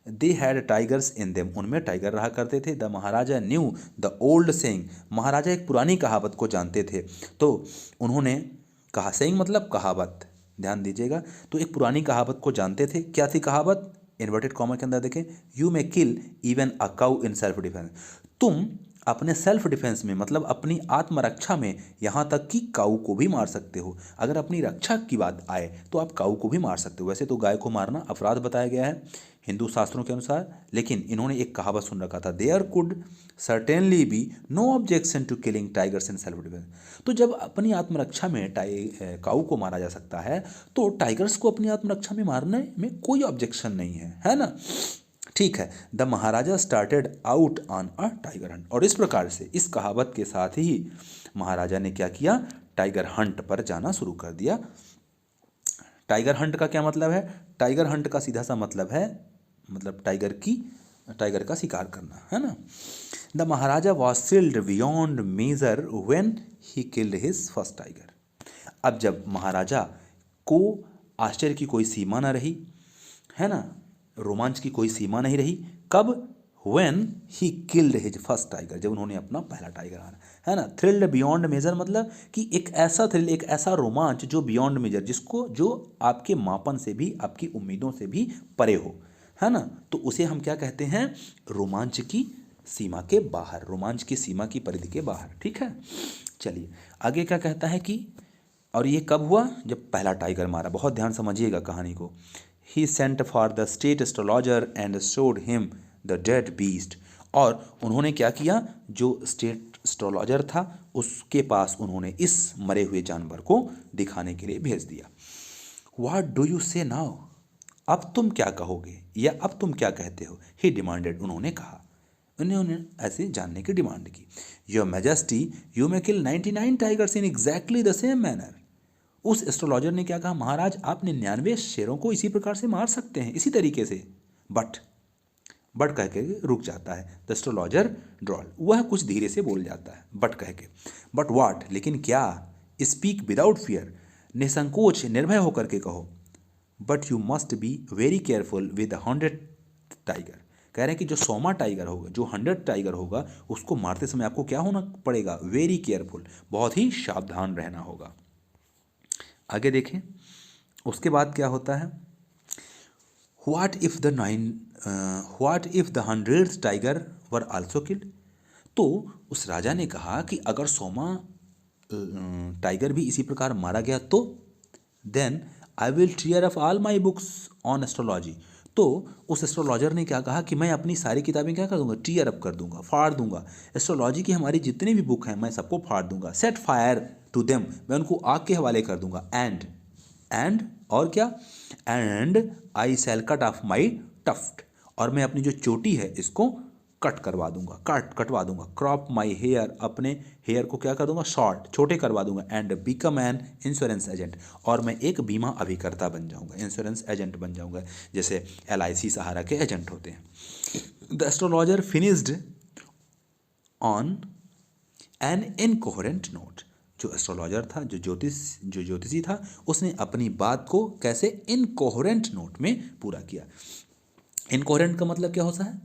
Speaker 1: They had tigers in them, उनमें टाइगर रहा करते थे। The Maharaja knew the old saying, Maharaja एक पुरानी कहावत को जानते थे, तो उन्होंने कहा, सेइंग मतलब कहावत, ध्यान दीजिएगा, तो एक पुरानी कहावत को जानते थे। क्या थी कहावत? इन्वर्टेड कॉमा के अंदर देखें, you may kill even a cow in self defence, तुम अपने सेल्फ डिफेंस में मतलब अपनी आत्मरक्षा में यहाँ तक कि काऊ को भी मार सकते हो। अगर अपनी रक्षा की बात आए तो आप काऊ को भी मार सकते हो। वैसे तो गाय को मारना अपराध बताया गया है हिंदू शास्त्रों के अनुसार, लेकिन इन्होंने एक कहावत सुन रखा था, there could certainly be no objection to killing tigers in self defence. तो जब अपनी आत्मरक्षा में काऊ को मारा जा सकता है, तो टाइगर्स को अपनी आत्मरक्षा में मारने में कोई ऑब्जेक्शन नहीं है ना। ठीक है। The Maharaja started out on a tiger Hunt, और इस प्रकार से इस कहावत के साथ ही महाराजा ने क्या किया? टाइगर हंट पर जाना शुरू कर दिया। टाइगर हंट का क्या मतलब है? टाइगर हंट का सीधा सा मतलब है, मतलब टाइगर का शिकार करना, है ना। The Maharaja was thrilled beyond measure when he killed his first tiger. अब जब महाराजा को आश्चर्य की कोई सीमा न रही, है ना, रोमांच की कोई सीमा नहीं रही, कब? When he killed his first tiger, जब उन्होंने अपना पहला टाइगर मारा, है ना। थ्रिल्ड बियॉन्ड मेजर मतलब कि एक ऐसा थ्रिल, एक ऐसा रोमांच जो बियॉन्ड मेजर, जिसको जो आपके मापन से भी, आपकी उम्मीदों से भी परे हो, है ना, तो उसे हम क्या कहते हैं? रोमांच की सीमा के बाहर, रोमांच की सीमा की परिधि के बाहर। ठीक है, चलिए आगे क्या कहता है कि, और ये कब हुआ? जब पहला टाइगर मारा। बहुत ध्यान समझिएगा कहानी को। He sent for the state astrologer and showed him the dead beast, और उन्होंने क्या किया? जो स्टेट एस्ट्रोलॉजर था उसके पास उन्होंने इस मरे हुए जानवर को दिखाने के लिए भेज दिया। What do you say now? अब तुम क्या कहोगे, या अब तुम क्या कहते हो? He demanded, उन्होंने कहा, उन्होंने ऐसे जानने की डिमांड की। Your Majesty, you may kill 99 tigers in exactly the same manner. उस एस्ट्रोलॉजर ने क्या कहा? महाराज आप 99 शेरों को इसी प्रकार से मार सकते हैं, इसी तरीके से। बट कह के रुक जाता है। द एस्ट्रोलॉजर ड्रॉल, वह कुछ धीरे से बोल जाता है बट कह के। बट व्हाट, लेकिन क्या? स्पीक विदाउट फियर, निसंकोच निर्भय होकर के कहो। But you must be very careful with 100 tiger, कह रहे हैं कि जो 100वां टाइगर होगा, जो 100 टाइगर होगा, उसको मारते समय आपको क्या होना पड़ेगा, वेरी केयरफुल, बहुत ही सावधान रहना होगा। आगे देखें, उसके बाद क्या होता है, what if the 100th tiger were also killed. तो उस राजा ने कहा कि अगर 100वां टाइगर भी इसी प्रकार मारा गया तो then I will tear up all my books on astrology. तो उस एस्ट्रोलॉजर ने क्या कहा कि मैं अपनी सारी किताबें क्या कर दूंगा, टीयर अप कर दूंगा, फाड़ दूंगा, एस्ट्रोलॉजी की हमारी जितनी भी बुक हैं मैं सबको फाड़ दूंगा, सेट फायर टू देम, मैं उनको आग के हवाले कर दूंगा, एंड और क्या, and I shall cut off my tuft, और मैं अपनी जो चोटी है इसको कट करवा दूंगा, कटवा दूंगा, क्रॉप माई हेयर, अपने हेयर को क्या कर दूंगा, शॉर्ट, छोटे करवा दूंगा, and become an insurance agent, और मैं एक बीमा अभिकर्ता बन जाऊंगा, इंश्योरेंस एजेंट बन जाऊंगा, जैसे LIC सहारा के एजेंट होते हैं। The astrologer finished on an incoherent note. जो एस्ट्रोलॉजर था, जो ज्योतिषी था, उसने अपनी बात को कैसे, इनकोहेरेंट नोट में पूरा किया। इनकोहेरेंट का मतलब क्या होता है,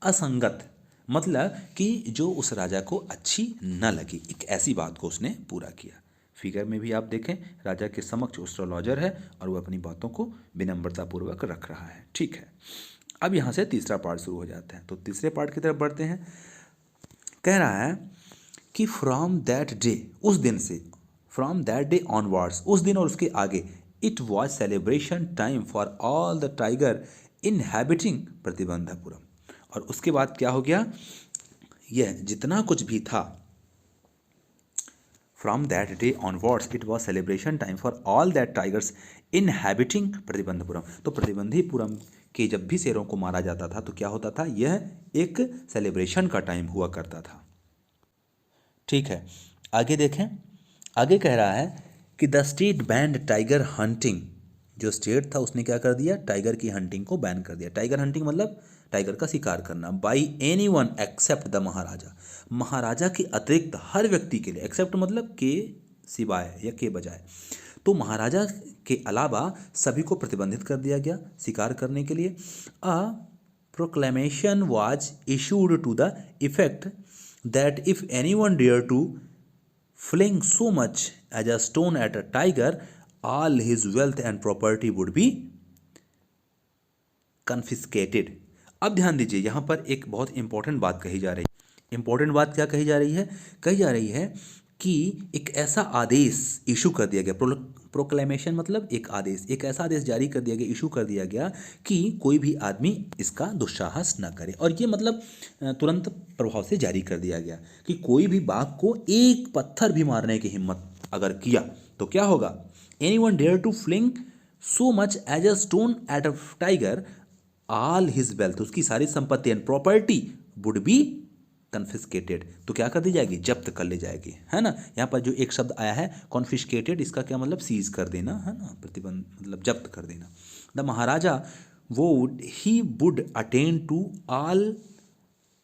Speaker 1: असंगत, मतलब कि जो उस राजा को अच्छी न लगी, एक ऐसी बात को उसने पूरा किया। फिगर में भी आप देखें, राजा के समक्ष एस्ट्रोलॉजर है और वो अपनी बातों को विनम्रतापूर्वक रख रहा है। ठीक है, अब यहाँ से तीसरा पार्ट शुरू हो जाता है, तो तीसरे पार्ट की तरफ बढ़ते हैं। कह रहा है कि फ्रॉम दैट डे, उस दिन से, फ्रॉम दैट डे ऑनवर्ड्स, उस दिन और उसके आगे, it was celebration time for all the tiger inhabiting Pratibandapuram. और उसके बाद क्या हो गया, यह जितना कुछ भी था, from that day onwards it was celebration time for all that tigers inhabiting Pratibandapuram. तो प्रतिबंधीपुरम के जब भी शेरों को मारा जाता था तो क्या होता था, यह एक सेलिब्रेशन का टाइम हुआ करता था। ठीक है, आगे देखें, आगे कह रहा है कि the state band tiger hunting. जो स्टेट था उसने क्या कर दिया, टाइगर की हंटिंग को बैन कर दिया। टाइगर हंटिंग मतलब टाइगर का शिकार करना, by anyone except the Maharaja, Maharaja के अतिरिक्त हर व्यक्ति के लिए, एक्सेप्ट मतलब के सिवाय या के बजाय, तो महाराजा के अलावा सभी को प्रतिबंधित कर दिया गया शिकार करने के लिए। A proclamation was issued to the effect that if anyone dare to fling so much as a stone at a tiger, all his wealth and property would be confiscated। अब ध्यान दीजिए, यहाँ पर एक बहुत इंपॉर्टेंट बात कही जा रही है। इंपॉर्टेंट बात क्या कही जा रही है, कही जा रही है कि एक ऐसा आदेश इशू कर दिया गया, प्रोक्लेमेशन मतलब एक आदेश, एक ऐसा आदेश जारी कर दिया गया, इशू कर दिया गया कि कोई भी आदमी इसका दुस्साहस न करे। और ये मतलब तुरंत प्रभाव से जारी कर दिया गया कि कोई भी बाघ को एक पत्थर भी मारने की हिम्मत अगर किया तो क्या होगा, anyone dare to fling so much as a stone at a tiger, all his wealth, उसकी सारी संपत्ति and property would be confiscated, तो क्या कर दी जाएगी, जब्त कर ली जाएगी, है ना। यहाँ पर जो एक शब्द आया है कॉन्फिस्केटेड, इसका क्या मतलब, सीज कर देना, है ना, प्रतिबंध मतलब जब्त कर देना। The Maharaja he would attend to all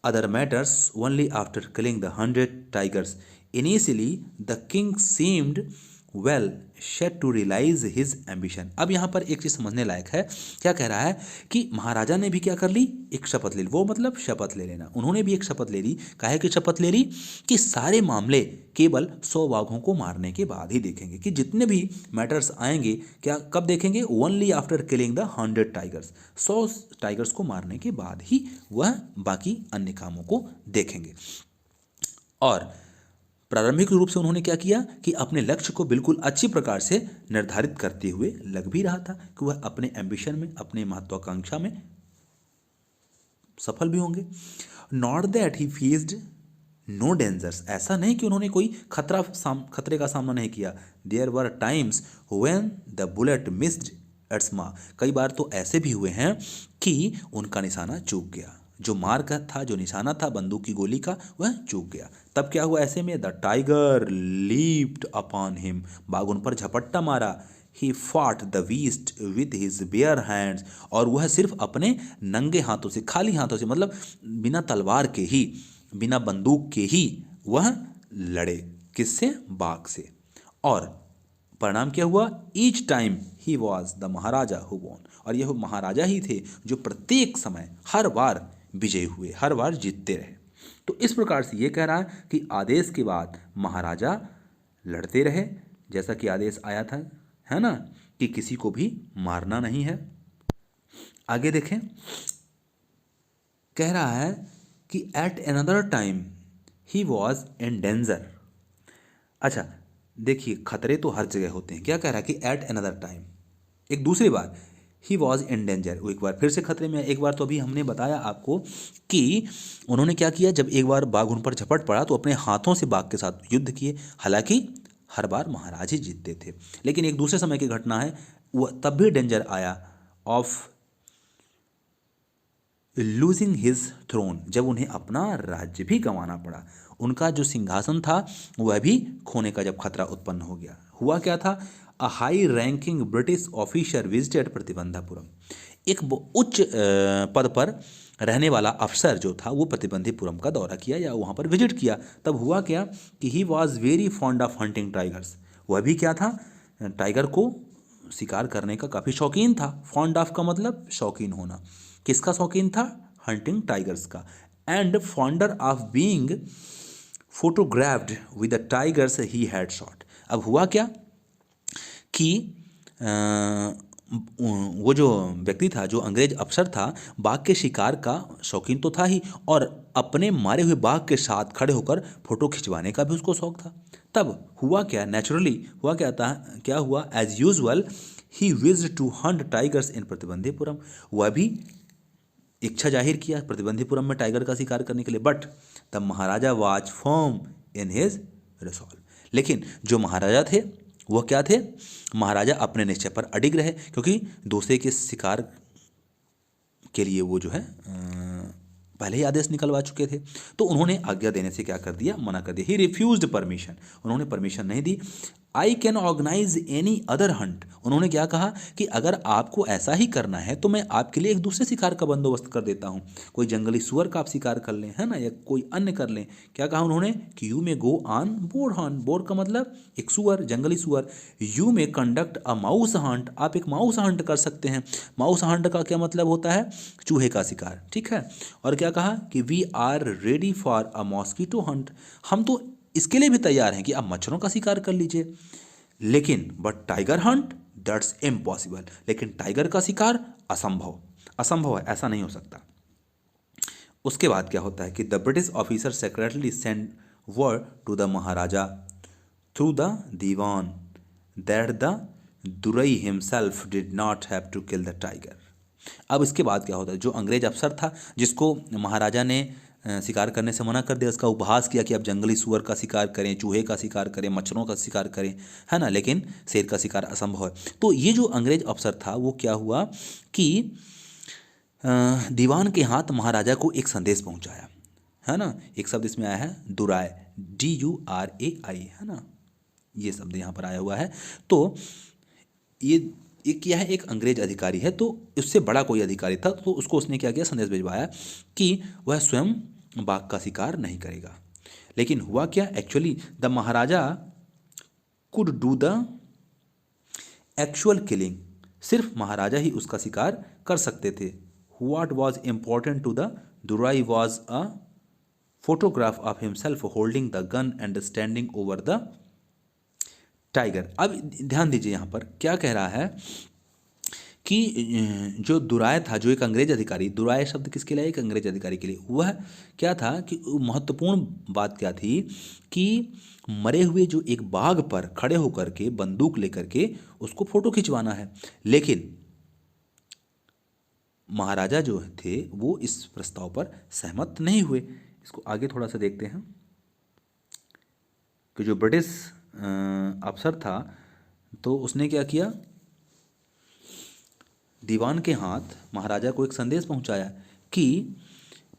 Speaker 1: other matters only after killing the 100 tigers. Initially, the king seemed well set to realize his ambition। अब यहाँ पर एक चीज़ समझने लायक है, क्या कह रहा है कि महाराजा ने भी क्या कर ली, एक शपथ ले ली, वो मतलब शपथ ले लेना, उन्होंने भी एक शपथ ले ली। काहे की शपथ ले ली, कि सारे मामले केवल 100 बाघों को मारने के बाद ही देखेंगे, कि जितने भी मैटर्स आएंगे क्या कब देखेंगे, only after killing the 100 tigers, 100 tigers को मारने के बाद ही वह बाकी अन्य कामों को देखेंगे। और प्रारंभिक रूप से उन्होंने क्या किया कि अपने लक्ष्य को बिल्कुल अच्छी प्रकार से निर्धारित करते हुए लग भी रहा था कि वह अपने एम्बिशन में, अपने महत्वाकांक्षा में सफल भी होंगे। Not that he faced no dangers, ऐसा नहीं कि उन्होंने कोई खतरे का सामना नहीं किया। There were times when the bullet missed its mark, कई बार तो ऐसे भी हुए हैं कि उनका निशाना चूक गया, जो मार्क था, जो निशाना था बंदूक की गोली का, वह चूक गया। तब क्या हुआ, ऐसे में the tiger leaped upon him, बाघ उन पर झपट्टा मारा। He fought the beast with his bare hands, और वह सिर्फ अपने नंगे हाथों से, खाली हाथों से, मतलब बिना तलवार के ही, बिना बंदूक के ही वह लड़े, किससे, बाघ से। और परिणाम क्या हुआ, each time he was the Maharaja who won, और यह महाराजा ही थे जो प्रत्येक समय, हर बार विजयी हुए, हर बार जीतते रहे। तो इस प्रकार से ये कह रहा है कि आदेश के बाद महाराजा लड़ते रहे, जैसा कि आदेश आया था, है ना, कि किसी को भी मारना नहीं है। आगे देखें, कह रहा है कि at another time he was in danger. अच्छा देखिए, खतरे तो हर जगह होते हैं। क्या कह रहा है कि एट अनदर टाइम, एक दूसरी बार, ही वॉज इन डेंजर, वो एक बार फिर से खतरे में है। एक बार तो अभी हमने बताया आपको कि उन्होंने क्या किया, जब एक बार बाघ उन पर झपट पड़ा तो अपने हाथों से बाघ के साथ युद्ध किए। हालांकि हर बार महाराज ही जीतते थे, लेकिन एक दूसरे समय की घटना है, वह तब भी डेंजर आया ऑफ लूजिंग हिज थ्रोन, जब उन्हें अपना राज्य भी गंवाना पड़ा। उनका जो सिंहासन था वह भी खोने का जब खतरा उत्पन्न हो गया। हुआ क्या था, a high ranking British officer visited Pratibandhapuram, एक उच्च पद पर रहने वाला अफसर जो था वो प्रतिबंधीपुरम का दौरा किया या वहाँ पर विजिट किया। तब हुआ क्या कि he was very fond of hunting tigers, वह भी क्या था, टाइगर को शिकार करने का काफ़ी शौकीन था। फॉन्ड ऑफ का मतलब शौकीन होना, किसका शौकीन था, हंटिंग टाइगर्स का। And fonder of being photographed with the tigers he had shot. अब हुआ क्या कि वो जो व्यक्ति था, जो अंग्रेज अफसर था, बाघ के शिकार का शौकीन तो था ही, और अपने मारे हुए बाघ के साथ खड़े होकर फोटो खिंचवाने का भी उसको शौक था। तब हुआ क्या, नेचुरली हुआ क्या था, क्या हुआ, as usual he wished to hunt tigers in Pratibandhipuram, वह भी इच्छा जाहिर किया प्रतिबंधीपुरम में टाइगर का शिकार करने के लिए। But the Maharaja was firm in his resolve, लेकिन जो महाराजा थे वह क्या थे, महाराजा अपने निश्चय पर अडिग रहे, क्योंकि दूसरे के शिकार के लिए वो जो है पहले ही आदेश निकलवा चुके थे। तो उन्होंने आज्ञा देने से क्या कर दिया, मना कर दिया। ही रिफ्यूज्ड परमिशन, उन्होंने परमिशन नहीं दी। I can organise any other hunt, उन्होंने क्या कहा कि अगर आपको ऐसा ही करना है तो मैं आपके लिए एक दूसरे शिकार का बंदोबस्त कर देता हूँ। कोई जंगली सुअर का आप शिकार कर लें, है ना, या कोई अन्य कर लें। क्या कहा उन्होंने कि यू में go on bore Hunt, bore का मतलब एक सुअर, जंगली सुअर। यू में कंडक्ट अ माउस हंट, आप एक माउस हंट कर सकते हैं। माउस हंट का क्या मतलब होता है, चूहे का शिकार, ठीक है। और क्या कहा कि we are ready for a mosquito hunt, हम तो इसके लिए भी तैयार हैं कि आप मच्छरों का शिकार कर लीजिए। लेकिन but tiger Hunt that's impossible, लेकिन टाइगर का शिकार असंभव, असंभव है, ऐसा नहीं हो सकता। उसके बाद क्या होता है कि the British officer secretly send word to the Maharaja through the dewan that the Durai himself did not have to kill the tiger. अब इसके बाद क्या होता है, जो अंग्रेज अफसर था जिसको महाराजा ने शिकार करने से मना कर दिया, उसका उपहास किया कि आप जंगली सुअर का शिकार करें, चूहे का शिकार करें, मच्छरों का शिकार करें, है ना, लेकिन शेर का शिकार असंभव है। तो ये जो अंग्रेज अफसर था वो क्या हुआ कि दीवान के हाथ महाराजा को एक संदेश पहुंचाया, है ना। एक शब्द इसमें आया है दुराय, DURAI, है ना, ये शब्द यहाँ पर आया हुआ है। तो ये क्या है, एक अंग्रेज अधिकारी है, तो उससे बड़ा कोई अधिकारी था, तो उसको उसने क्या किया, संदेश भिजवाया कि वह स्वयं बाघ का शिकार नहीं करेगा। लेकिन हुआ क्या, actually the Maharaja could do the actual killing, सिर्फ महाराजा ही उसका शिकार कर सकते थे। What was important to the Durai was a photograph of himself holding the gun and standing over the tiger. अब ध्यान दीजिए यहाँ पर क्या कह रहा है कि जो दुराय था, जो एक अंग्रेज अधिकारी, दुराय शब्द किसके लिए, एक अंग्रेज अधिकारी के लिए, वह क्या था कि महत्वपूर्ण बात क्या थी कि मरे हुए जो एक बाघ पर खड़े होकर के बंदूक लेकर के उसको फोटो खिंचवाना है। लेकिन महाराजा जो थे वो इस प्रस्ताव पर सहमत नहीं हुए। इसको आगे थोड़ा सा देखते हैं कि जो ब्रिटिश अफसर था तो उसने क्या किया, दीवान के हाथ महाराजा को एक संदेश पहुंचाया कि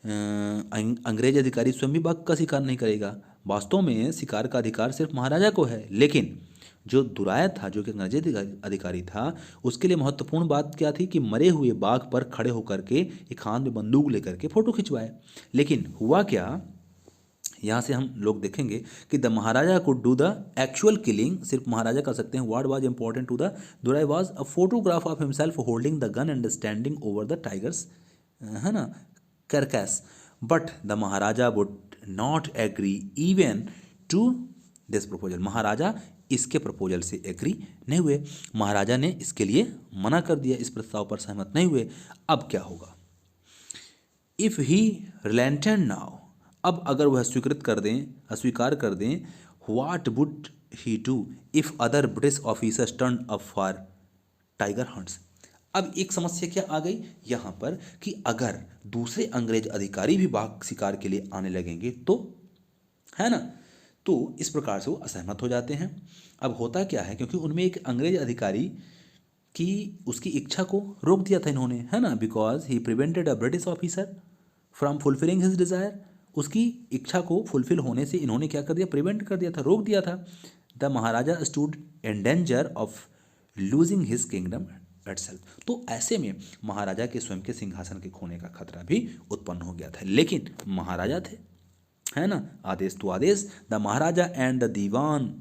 Speaker 1: अंग्रेज अधिकारी स्वयं भी बाघ का शिकार नहीं करेगा। वास्तव में शिकार का अधिकार सिर्फ महाराजा को है, लेकिन जो दुराय था, जो कि अंग्रेज अधिकारी था, उसके लिए महत्वपूर्ण बात क्या थी कि मरे हुए बाघ पर खड़े होकर के एक हाथ में बंदूक लेकर के फोटो खिंचवाए। लेकिन हुआ क्या, यहाँ से हम लोग देखेंगे कि the Maharaja could do the actual killing, सिर्फ महाराजा कर सकते हैं। What was important to the Durai was a photograph of himself holding the gun and standing over the tigers, है ना, carcass, but the Maharaja would not agree even to this proposal. महाराजा इसके प्रपोजल से एग्री नहीं हुए, महाराजा ने इसके लिए मना कर दिया, इस प्रस्ताव पर सहमत नहीं हुए। अब क्या होगा? इफ ही रिलेंटेड नाउ, अब अगर वह स्वीकृत कर दें, अस्वीकार कर दें, what would he do if other British officers turn up for tiger hunts? अब एक समस्या क्या आ गई यहाँ पर कि अगर दूसरे अंग्रेज अधिकारी भी बाघ शिकार के लिए आने लगेंगे तो, है ना, तो इस प्रकार से वो असहमत हो जाते हैं। अब होता क्या है, क्योंकि उनमें एक अंग्रेज अधिकारी की उसकी इच्छा को रोक दिया था इन्होंने, है ना, because he prevented a British officer from fulfilling his desire, उसकी इच्छा को फुलफिल होने से इन्होंने क्या कर दिया, प्रिवेंट कर दिया था, रोक दिया था। The Maharaja stood in danger of losing his kingdom itself, तो ऐसे में महाराजा के स्वयं के सिंहासन के खोने का खतरा भी उत्पन्न हो गया था। लेकिन महाराजा थे, है ना, आदेश तो आदेश। The Maharaja and the Dewan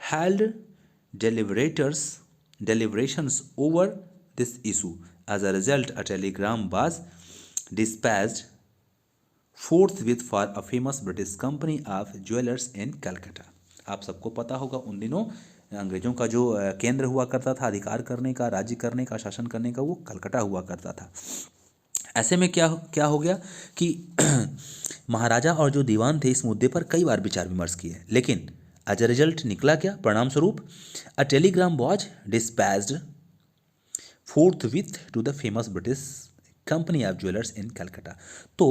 Speaker 1: held deliberations over this issue. As a result, a telegram was dispatched forthwith for a famous British company of jewelers in Calcutta. आप सबको पता होगा उन दिनों अंग्रेजों का जो केंद्र हुआ करता था अधिकार करने का, राज्य करने का, शासन करने का, वो कलकत्ता हुआ करता था। ऐसे में क्या क्या हो गया कि महाराजा और जो दीवान थे इस मुद्दे पर कई बार विचार विमर्श किए, लेकिन एज अ रिजल्ट निकला क्या, परिणाम स्वरूप, a telegram was dispatched forthwith to the famous British company of jewellers in Calcutta. तो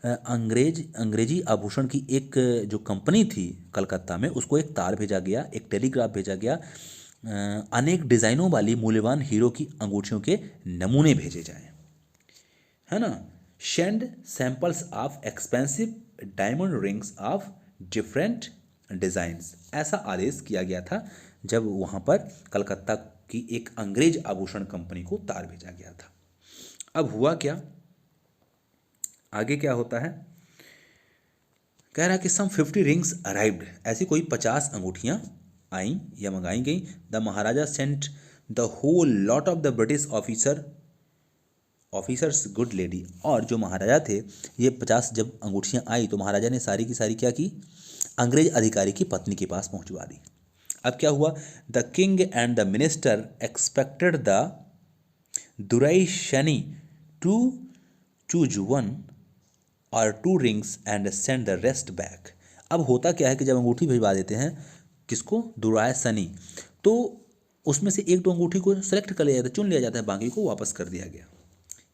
Speaker 1: अंग्रेजी आभूषण की एक जो कंपनी थी कलकत्ता में, उसको एक तार भेजा गया, एक टेलीग्राफ भेजा गया, अनेक डिज़ाइनों वाली मूल्यवान हीरो की अंगूठियों के नमूने भेजे जाएं, है ना, send samples of expensive diamond rings of different designs. ऐसा आदेश किया गया था जब वहाँ पर कलकत्ता की एक अंग्रेज आभूषण कंपनी को तार भेजा गया था। अब हुआ क्या, आगे क्या होता है, कह रहा कि सम 50 रिंग्स अराइव्ड, ऐसी कोई 50 अंगूठियाँ आई या मंगाई गई। The Maharaja sent the whole lot of the British officers good lady, और जो महाराजा थे ये 50 जब अंगूठियाँ आई तो महाराजा ने सारी की सारी क्या की, अंग्रेज अधिकारी की पत्नी के पास पहुँचवा दी। अब क्या हुआ, the king and the minister expected the Durai to choose one or two rings and send the rest back। अब होता क्या है कि जब अंगूठी भिजवा देते हैं किसको, दुराय सनी, तो उसमें से एक दो अंगूठी को सेलेक्ट कर लिया जाता है, चुन लिया जाता है, बाकी को वापस कर दिया गया।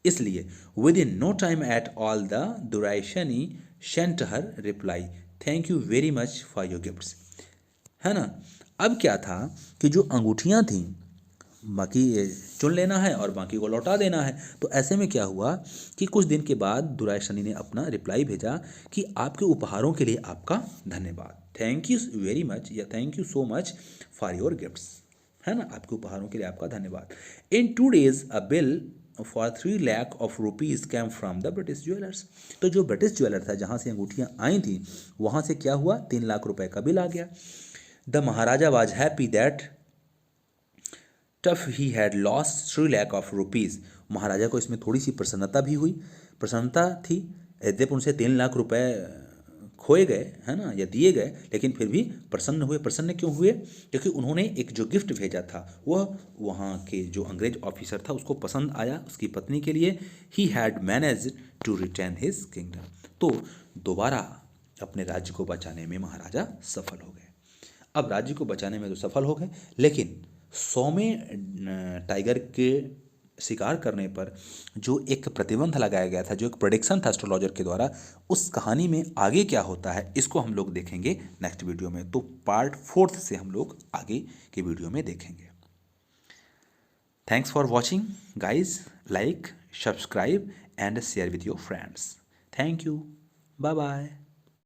Speaker 1: इसलिए within no time at all the Duraisani sent her reply, thank you very much for your gifts, है ना। अब क्या था कि जो अंगूठियाँ थीं बाकी चुन लेना है और बाकी को लौटा देना है। तो ऐसे में क्या हुआ कि कुछ दिन के बाद दुराई शनि ने अपना रिप्लाई भेजा कि आपके उपहारों के लिए आपका धन्यवाद, थैंक यू वेरी मच या thank you so much for your gifts, है ना, आपके उपहारों के लिए आपका धन्यवाद। In 2 days a bill for 3 lakh of rupees came from the British jewellers. तो जो ब्रिटिश ज्वेलर था जहाँ से अंगूठियाँ आई थी वहाँ से क्या हुआ, 3 लाख रुपए का बिल आ गया। The Maharaja was happy that tough he had lost 3 lakh of rupees. Maharaja को इसमें थोड़ी सी प्रसन्नता भी हुई, प्रसन्नता थी, यद्यप उनसे 3 लाख रुपए खोए गए, है ना, या दिए गए, लेकिन फिर भी प्रसन्न हुए। प्रसन्न क्यों हुए, क्योंकि उन्होंने एक जो गिफ्ट भेजा था वह वहाँ के जो अंग्रेज ऑफिसर था उसको पसंद आया, उसकी पत्नी के लिए। He had managed to return his kingdom, तो दोबारा अपने राज्य को बचाने में महाराजा सफल हो गए। अब राज्य को बचाने में तो सफल हो गए, लेकिन 100वें टाइगर के शिकार करने पर जो एक प्रतिबंध लगाया गया था, जो एक प्रेडिक्शन था एस्ट्रोलॉजर के द्वारा, उस कहानी में आगे क्या होता है इसको हम लोग देखेंगे नेक्स्ट वीडियो में। तो पार्ट 4 से हम लोग आगे के वीडियो में देखेंगे। Thanks for watching guys, like, subscribe and share with your friends. Thank you, bye bye.